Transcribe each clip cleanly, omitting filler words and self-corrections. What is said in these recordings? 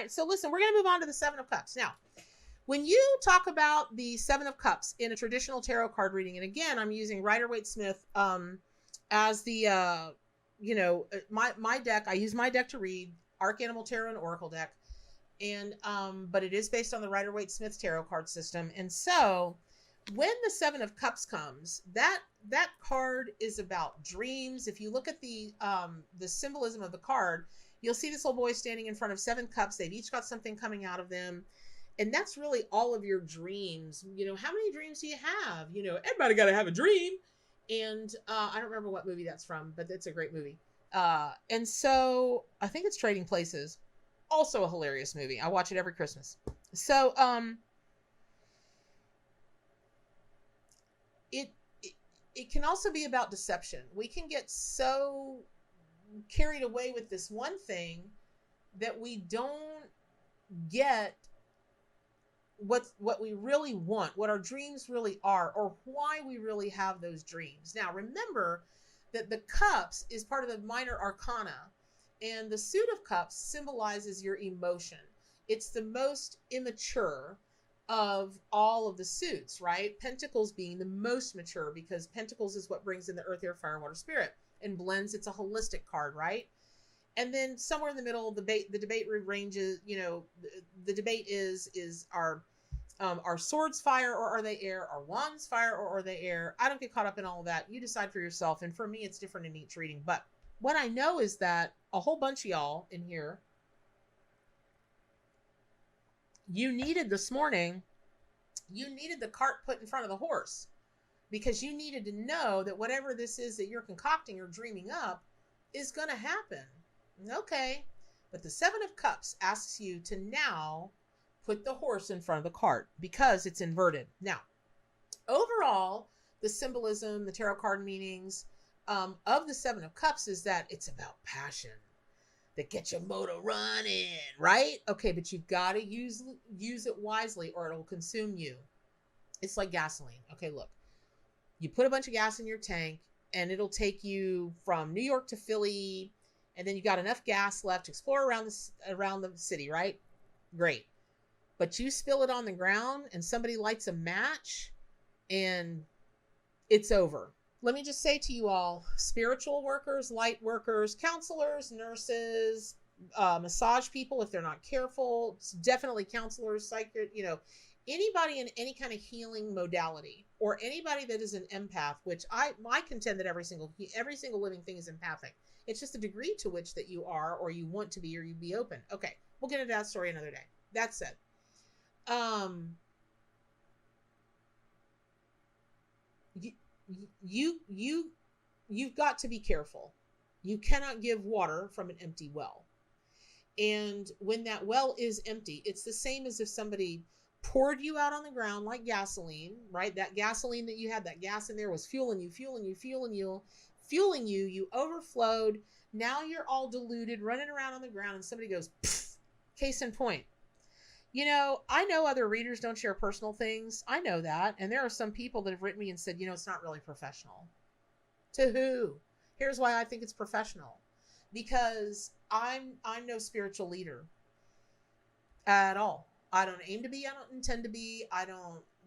right. So listen, we're going to move on to the Seven of Cups. Now, when you talk about the Seven of Cups in a traditional tarot card reading, and again, I'm using Rider-Waite Smith as the, my deck. I use my deck to read Arc Animal Tarot and Oracle deck. And, but it is based on the Rider-Waite Smith tarot card system. And so when the Seven of Cups comes, that card is about dreams. If you look at the symbolism of the card, you'll see this little boy standing in front of 7 cups. They've each got something coming out of them. And that's really all of your dreams. You know, how many dreams do you have? You know, everybody got to have a dream. And I don't remember what movie that's from, but it's a great movie. And so I think it's Trading Places. Also a hilarious movie. I watch it every Christmas. So it can also be about deception. We can get so carried away with this one thing that we don't get what we really want, what our dreams really are, or why we really have those dreams. Now, remember that the cups is part of the minor arcana, and the suit of cups symbolizes your emotion. It's the most immature of all of the suits, right? Pentacles being the most mature, because Pentacles is what brings in the earth, air, fire, water, spirit, and blends. It's a holistic card, right? And then somewhere in the middle, the debate ranges, you know, the debate is our swords fire or are they air? Are wands fire or are they air? I don't get caught up in all of that. You decide for yourself. And for me, it's different in each reading. But what I know is that a whole bunch of y'all in here, you needed this morning, you needed the cart put in front of the horse, because you needed to know that whatever this is that you're concocting or dreaming up is going to happen. Okay. But the Seven of Cups asks you to now put the horse in front of the cart because it's inverted. Now, overall, the symbolism, the tarot card meanings of the Seven of Cups is that it's about passion that gets your motor running, right? Okay, but you've got to use it wisely or it'll consume you. It's like gasoline. Okay, look, you put a bunch of gas in your tank and it'll take you from New York to Philly, and then you got enough gas left to explore around the city, right? Great. But you spill it on the ground and somebody lights a match and it's over. Let me just say to you all, spiritual workers, light workers, counselors, nurses, massage people, if they're not careful, definitely counselors, psychic, you know, anybody in any kind of healing modality, or anybody that is an empath, which I contend that every single living thing is empathic. It's just the degree to which that you are, or you want to be, or you be open. Okay, we'll get into that story another day. That said, you've got to be careful. You cannot give water from an empty well. And when that well is empty, it's the same as if somebody poured you out on the ground like gasoline, right? That gasoline that you had, that gas in there was fueling you, you overflowed. Now you're all diluted, running around on the ground, and somebody goes, pfft. Case in point. You know, I know other readers don't share personal things. I know that. And there are some people that have written me and said, you know, it's not really professional. To who? Here's why I think it's professional. Because I'm no spiritual leader at all. I don't aim to be. I don't intend to be.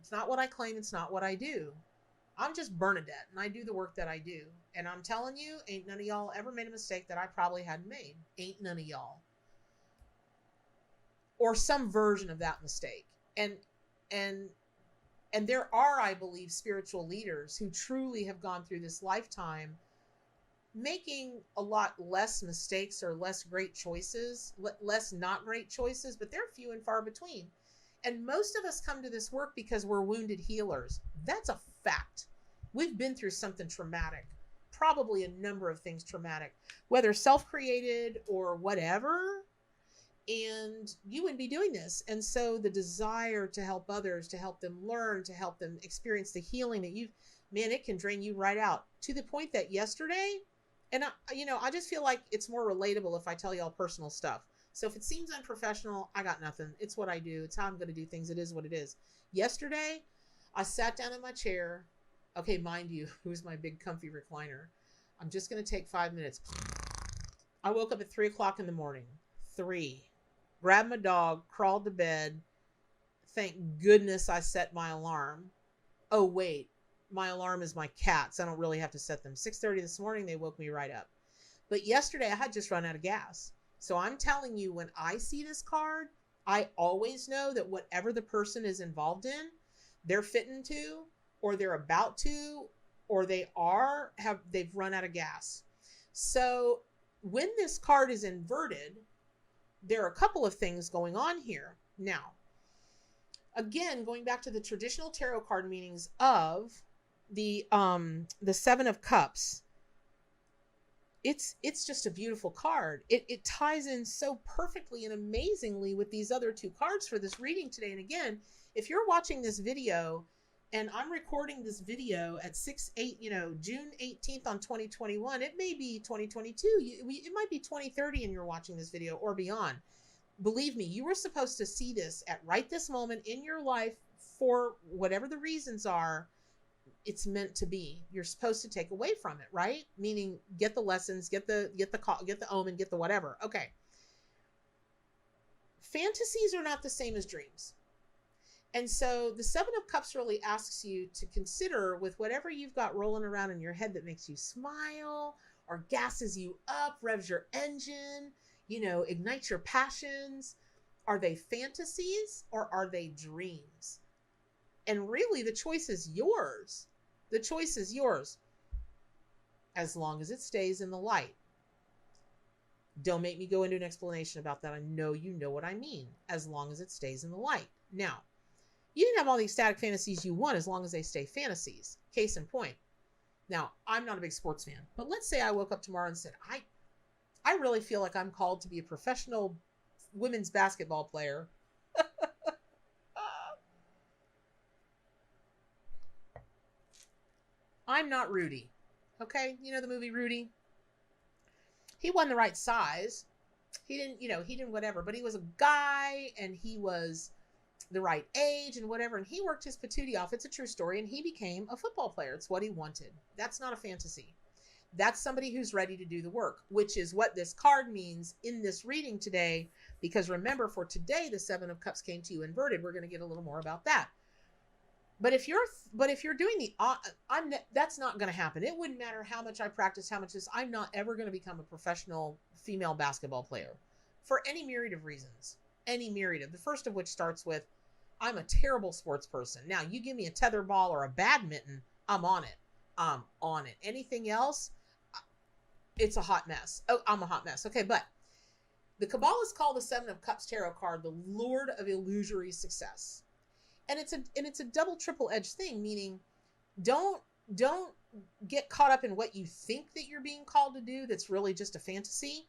It's not what I claim. It's not what I do. I'm just Bernadette, and I do the work that I do. And I'm telling you, ain't none of y'all ever made a mistake that I probably hadn't made. Ain't none of y'all. Or some version of that mistake. And there are, I believe, spiritual leaders who truly have gone through this lifetime making a lot less mistakes or less great choices, less not great choices, but they're few and far between. And most of us come to this work because we're wounded healers. That's a fact. We've been through something traumatic, probably a number of things traumatic, whether self-created or whatever. And you wouldn't be doing this. And so the desire to help others, to help them learn, to help them experience the healing that it can drain you right out, to the point that yesterday, and I just feel like it's more relatable if I tell y'all personal stuff. So if it seems unprofessional, I got nothing. It's what I do. It's how I'm going to do things. It is what it is. Yesterday, I sat down in my chair. Okay, mind you, it was my big comfy recliner. I'm just going to take 5 minutes. I woke up at 3 o'clock in the morning. 3. grabbed my dog, crawled to bed. Thank goodness I set my alarm. Oh, wait, my alarm is my cats. I don't really have to set them. 6:30 this morning, they woke me right up. But yesterday I had just run out of gas. So I'm telling you, when I see this card, I always know that whatever the person is involved in, they're fitting to, or they're about to, or they've run out of gas. So when this card is inverted, there are a couple of things going on here. Now, again, going back to the traditional tarot card meanings of the Seven of Cups, it's just a beautiful card. It ties in so perfectly and amazingly with these other two cards for this reading today. And again, if you're watching this video, and I'm recording this video at June 18th on 2021, it may be 2022. It might be 2030 and you're watching this video or beyond. Believe me, you were supposed to see this at right this moment in your life for whatever the reasons are. It's meant to be. You're supposed to take away from it, right? Meaning get the lessons, get the omen, get the whatever. Okay. Fantasies are not the same as dreams. And so the Seven of Cups really asks you to consider, with whatever you've got rolling around in your head that makes you smile or gasses you up, revs your engine, ignites your passions. Are they fantasies or are they dreams? And really, the choice is yours. The choice is yours, as long as it stays in the light. Don't make me go into an explanation about that. I know you know what I mean. As long as it stays in the light. Now, you can have all the ecstatic fantasies you want as long as they stay fantasies. Case in point. Now, I'm not a big sports fan, but let's say I woke up tomorrow and said, I really feel like I'm called to be a professional women's basketball player. I'm not Rudy. Okay? You know the movie Rudy? He wasn't the right size. He didn't whatever, but he was a guy and he was the right age and whatever, and he worked his patootie off. It's a true story, and he became a football player. It's what he wanted. That's not a fantasy. That's somebody who's ready to do the work, which is what this card means in this reading today, because remember, for today, the Seven of Cups came to you inverted. We're going to get a little more about that. But if you're doing that's not going to happen. It wouldn't matter how much I practice, how much this, I'm not ever going to become a professional female basketball player for any myriad of reasons. The first of which starts with, I'm a terrible sports person. Now, you give me a tetherball or a badminton, I'm on it. Anything else, it's a hot mess. Oh, I'm a hot mess. Okay, but the Kabbalists call the Seven of Cups tarot card the Lord of Illusory Success. And it's a double, triple-edged thing, meaning don't get caught up in what you think that you're being called to do that's really just a fantasy.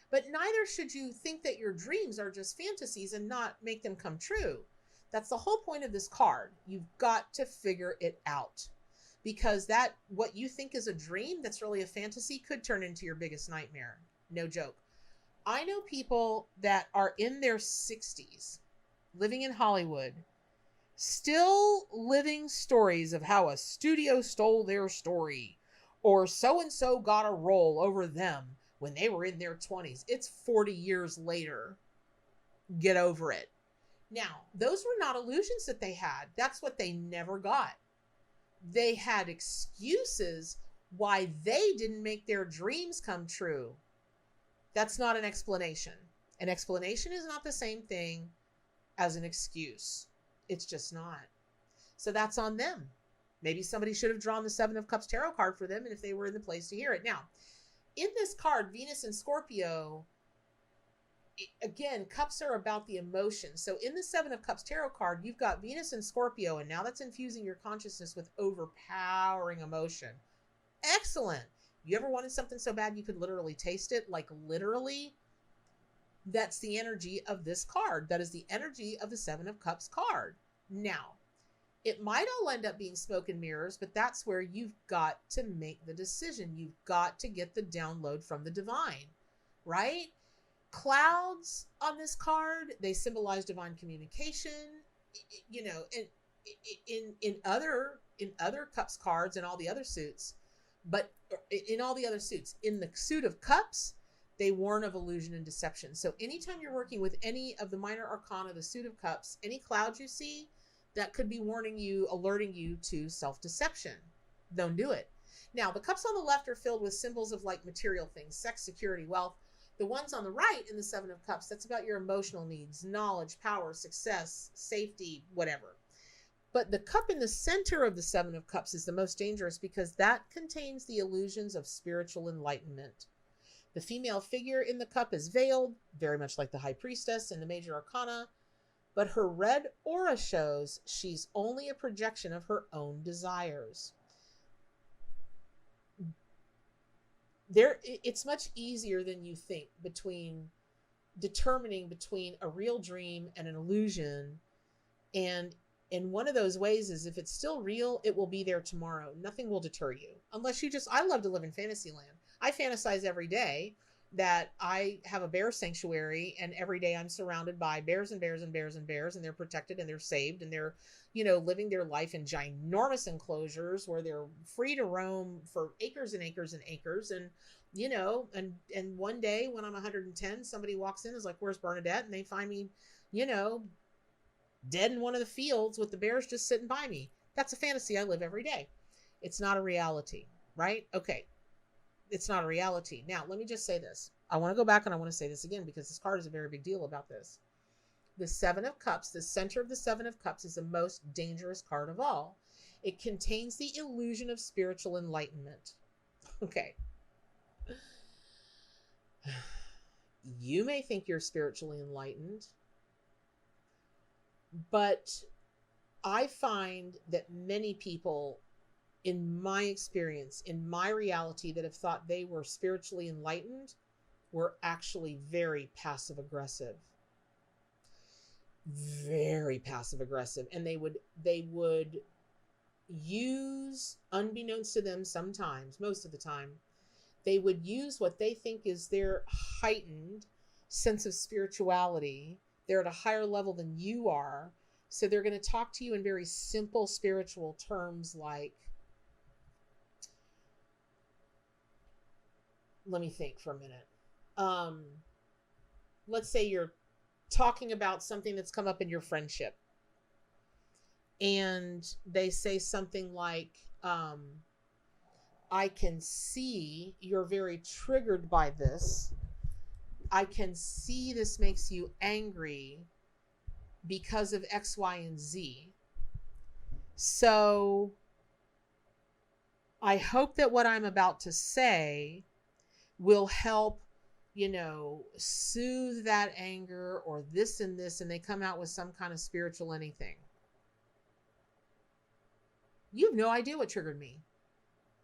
But neither should you think that your dreams are just fantasies and not make them come true. That's the whole point of this card. You've got to figure it out. Because what you think is a dream that's really a fantasy could turn into your biggest nightmare. No joke. I know people that are in their 60s, living in Hollywood, still living stories of how a studio stole their story, or so-and-so got a role over them when they were in their 20s. It's 40 years later. Get over it. Now, those were not illusions that they had. That's what they never got. They had excuses why they didn't make their dreams come true. That's not an explanation. An explanation is not the same thing as an excuse. It's just not. So that's on them. Maybe somebody should have drawn the Seven of Cups tarot card for them, and if they were in the place to hear it. Now, in this card, Venus and Scorpio, again, cups are about the emotion. So in the Seven of Cups tarot card, you've got Venus and Scorpio, and now that's infusing your consciousness with overpowering emotion. Excellent. You ever wanted something so bad you could literally taste it? Like literally? That's the energy of this card. That is the energy of the Seven of Cups card. Now, it might all end up being smoke and mirrors, but that's where you've got to make the decision. You've got to get the download from the divine, right? Clouds on this card, they symbolize divine communication. You know, in other cups cards and all the other suits, but in all the other suits, in the suit of cups, They warn of illusion and deception. So anytime you're working with any of the minor arcana, the suit of cups, any clouds you see, that could be warning you, alerting you to self-deception. Don't do it. Now, the cups on the left are filled with symbols of like material things, sex, security, wealth. The ones on the right in the Seven of Cups, that's about your emotional needs, knowledge, power, success, safety, whatever. But the cup in the center of the Seven of Cups is the most dangerous because that contains the illusions of spiritual enlightenment. The female figure in the cup is veiled, very much like the High Priestess in the Major Arcana, but her red aura shows she's only a projection of her own desires. It's much easier than you think determining between a real dream and an illusion. And in one of those ways is if it's still real, it will be there tomorrow. Nothing will deter you. Unless I love to live in fantasy land. I fantasize every day that I have a bear sanctuary and every day I'm surrounded by bears and bears and bears and bears, and they're protected and they're saved and they're, living their life in ginormous enclosures where they're free to roam for acres and acres and acres. And, and one day when I'm 110, somebody walks in and is like, where's Bernadette? And they find me, dead in one of the fields with the bears just sitting by me. That's a fantasy I live every day. It's not a reality, right? Okay. It's not a reality. Now, let me just say this. I want to go back and I want to say this again because this card is a very big deal about this. The Seven of Cups, the center of the Seven of Cups is the most dangerous card of all. It contains the illusion of spiritual enlightenment. Okay. You may think you're spiritually enlightened, but I find that many people, in my experience, in my reality, that have thought they were spiritually enlightened were actually very passive aggressive. Very passive aggressive. And they would use, unbeknownst to them sometimes, most of the time, they would use what they think is their heightened sense of spirituality. They're at a higher level than you are. So they're going to talk to you in very simple spiritual terms like, let me think for a minute. Let's say you're talking about something that's come up in your friendship. And they say something like, I can see you're very triggered by this. I can see this makes you angry because of X, Y, and Z. So I hope that what I'm about to say will help, soothe that anger or this and this, and they come out with some kind of spiritual anything. You have no idea what triggered me.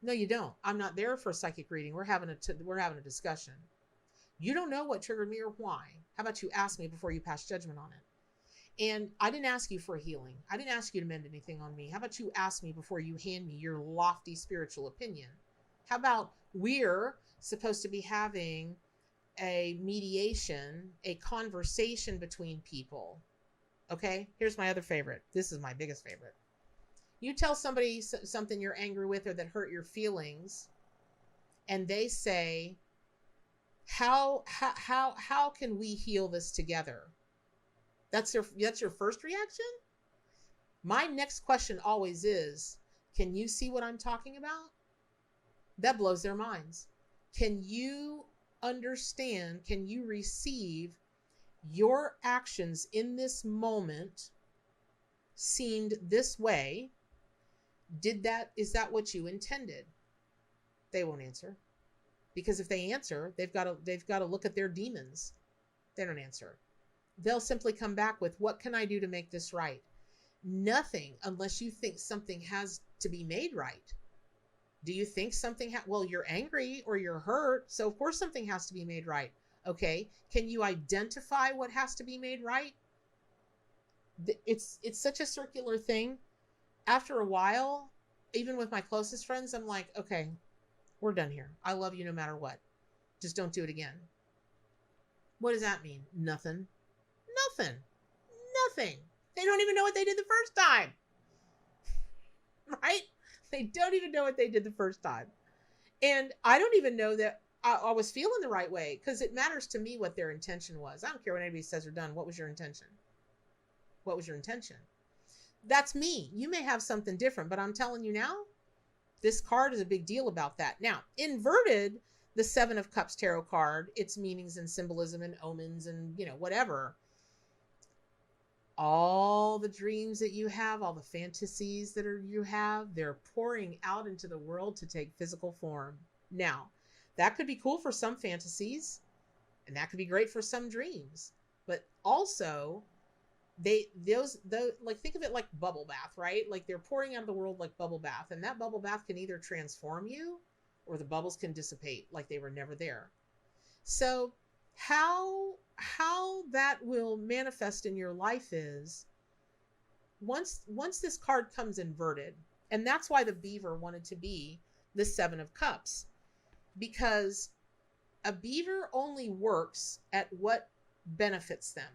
No, you don't. I'm not there for a psychic reading. We're having a discussion. You don't know what triggered me or why. How about you ask me before you pass judgment on it? And I didn't ask you for a healing. I didn't ask you to mend anything on me. How about you ask me before you hand me your lofty spiritual opinion? How about we're supposed to be having a mediation, a conversation between people? Okay, here's my other favorite. This is my biggest favorite. You tell somebody something you're angry with or that hurt your feelings, and they say, how can we heal this together? That's your first reaction? My next question always is, can you see what I'm talking about? That blows their minds. Can you understand? Can you receive your actions in this moment seemed this way? Is that what you intended? They won't answer. Because if they answer, they've got to look at their demons. They don't answer. They'll simply come back with, what can I do to make this right? Nothing, unless you think something has to be made right. Do you think something, well, you're angry or you're hurt, so of course something has to be made right. Okay, can you identify what has to be made right? It's such a circular thing. After a while, even with my closest friends, I'm like, okay, we're done here. I love you no matter what. Just don't do it again. What does that mean? Nothing. Nothing. Nothing. They don't even know what they did the first time. Right? They don't even know what they did the first time. And I don't even know that I was feeling the right way, because it matters to me what their intention was. I don't care what anybody says or done. What was your intention? What was your intention? That's me. You may have something different, but I'm telling you now, this card is a big deal about that. Now, inverted, the Seven of Cups tarot card, its meanings and symbolism and omens and, whatever. All the dreams that you have, all the fantasies that you have, they're pouring out into the world to take physical form. Now, that could be cool for some fantasies, and that could be great for some dreams. But also, like, think of it like bubble bath, right? Like, they're pouring out of the world like bubble bath, and that bubble bath can either transform you, or the bubbles can dissipate like they were never there. So how that will manifest in your life is, once this card comes inverted, and that's why the beaver wanted to be the Seven of Cups, because a beaver only works at what benefits them.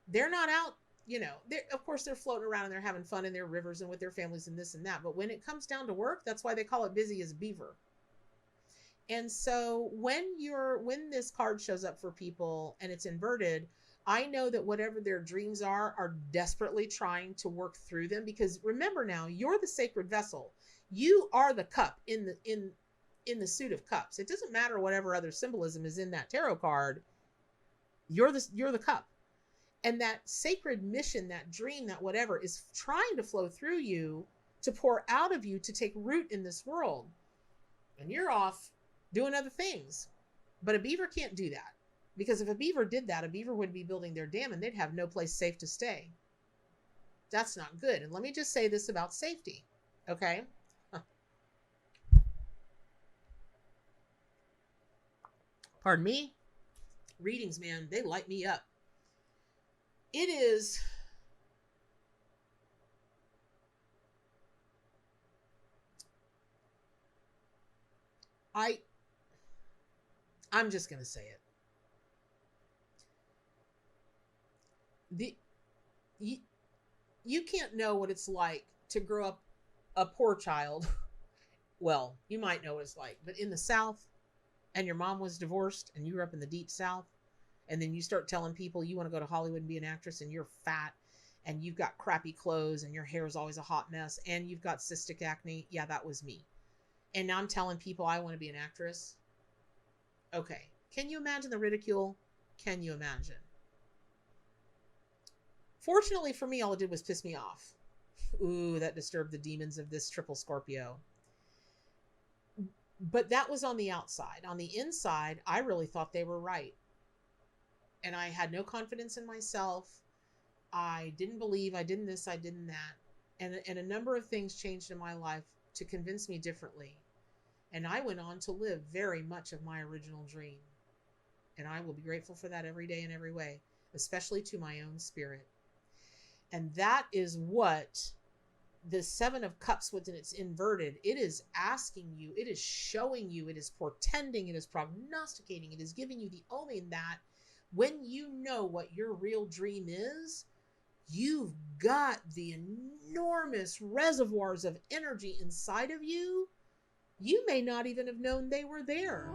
They're not out, of course they're floating around and they're having fun in their rivers and with their families and this and that. But when it comes down to work, that's why they call it busy as beaver. And so when this card shows up for people and it's inverted, I know that whatever their dreams are desperately trying to work through them. Because remember now, you're the sacred vessel. You are the cup in the suit of cups. It doesn't matter whatever other symbolism is in that tarot card. You're the cup. And that sacred mission, that dream, that whatever is trying to flow through you, to pour out of you, to take root in this world. And you're off doing other things. But a beaver can't do that. Because if a beaver did that, a beaver would be building their dam and they'd have no place safe to stay. That's not good. And let me just say this about safety. Okay? Pardon me. Readings, man, they light me up. It is I'm just going to say it. You can't know what it's like to grow up a poor child. Well, you might know what it's like, but in the South, and your mom was divorced and you grew up in the deep South, and then you start telling people you want to go to Hollywood and be an actress, and you're fat and you've got crappy clothes and your hair is always a hot mess and you've got cystic acne. Yeah, that was me. And now I'm telling people I want to be an actress. Okay. Can you imagine the ridicule? Can you imagine? Fortunately for me, all it did was piss me off. Ooh, that disturbed the demons of this triple Scorpio. But that was on the outside. On the inside, I really thought they were right. And I had no confidence in myself. I didn't believe, I didn't this, I didn't that. And a number of things changed in my life to convince me differently. And I went on to live very much of my original dream. And I will be grateful for that every day in every way, especially to my own spirit. And that is what the Seven of Cups, when it's inverted, it is asking you, it is showing you, it is portending, it is prognosticating, it is giving you the omen that when you know what your real dream is, you've got the enormous reservoirs of energy inside of you. You may not even have known they were there.